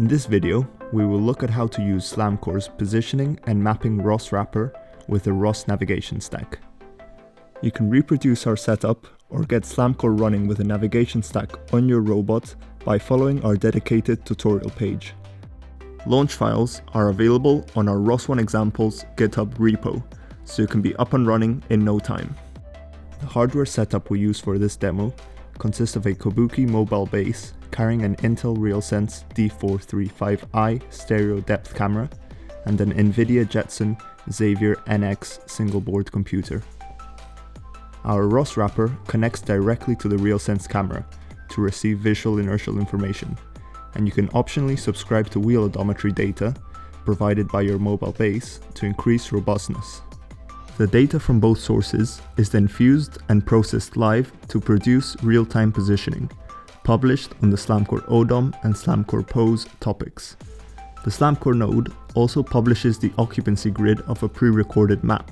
In this video, we will look at how to use Slamcore's positioning and mapping ROS wrapper with the ROS navigation stack. You can reproduce our setup or get Slamcore running with a navigation stack on your robot by following our dedicated tutorial page. Launch files are available on our ROS1 examples GitHub repo, so you can be up and running in no time. The hardware setup we use for this demo consists of a Kobuki mobile base carrying an Intel RealSense D435i stereo depth camera and an NVIDIA Jetson Xavier NX single board computer. Our ROS wrapper connects directly to the RealSense camera to receive visual inertial information, and you can optionally subscribe to wheel odometry data provided by your mobile base to increase robustness. The data from both sources is then fused and processed live to produce real-time positioning, published on the Slamcore ODOM and Slamcore Pose topics. The Slamcore node also publishes the occupancy grid of a pre-recorded map,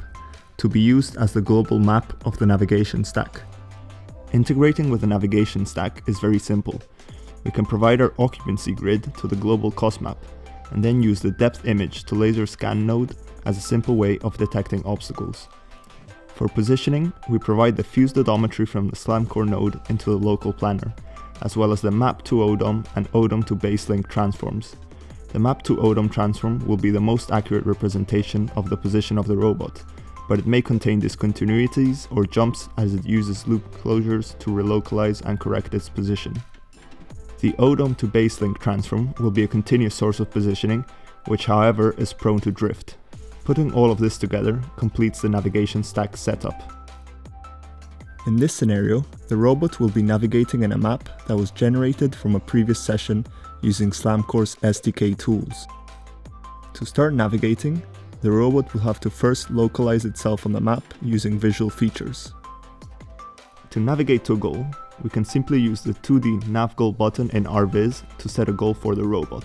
to be used as the global map of the navigation stack. Integrating with the navigation stack is very simple. We can provide our occupancy grid to the global cost map, and then use the depth image to laser scan node as a simple way of detecting obstacles. For positioning, we provide the fused odometry from the Slamcore node into the local planner, as well as the map to ODOM and ODOM to baselink transforms. The map to ODOM transform will be the most accurate representation of the position of the robot, but it may contain discontinuities or jumps as it uses loop closures to relocalize and correct its position. The ODOM to baselink transform will be a continuous source of positioning, which however is prone to drift. Putting all of this together completes the navigation stack setup. In this scenario, the robot will be navigating in a map that was generated from a previous session using Slamcore's SDK tools. To start navigating, the robot will have to first localize itself on the map using visual features. To navigate to a goal, we can simply use the 2D nav goal button in RViz to set a goal for the robot.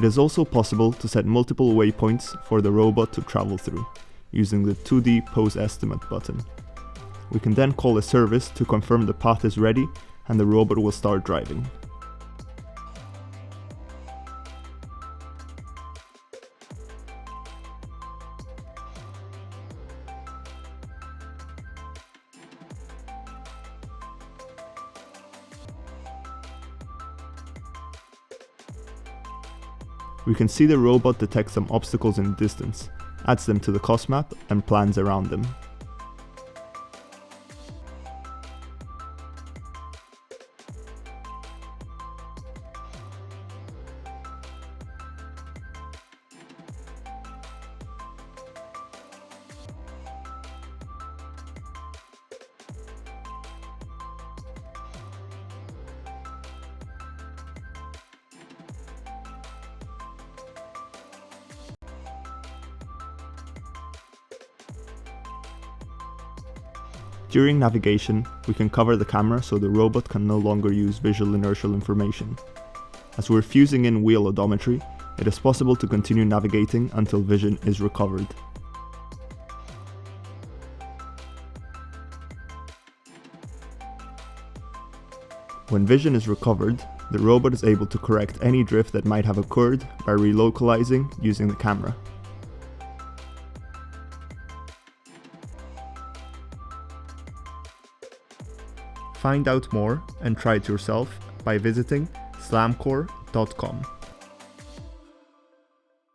It is also possible to set multiple waypoints for the robot to travel through, using the 2D pose estimate button. We can then call a service to confirm the path is ready and the robot will start driving. We can see the robot detect some obstacles in the distance, adds them to the cost map and plans around them. During navigation, we can cover the camera so the robot can no longer use visual inertial information. As we're fusing in wheel odometry, it is possible to continue navigating until vision is recovered. When vision is recovered, the robot is able to correct any drift that might have occurred by relocalizing using the camera. Find out more and try it yourself by visiting slamcore.com.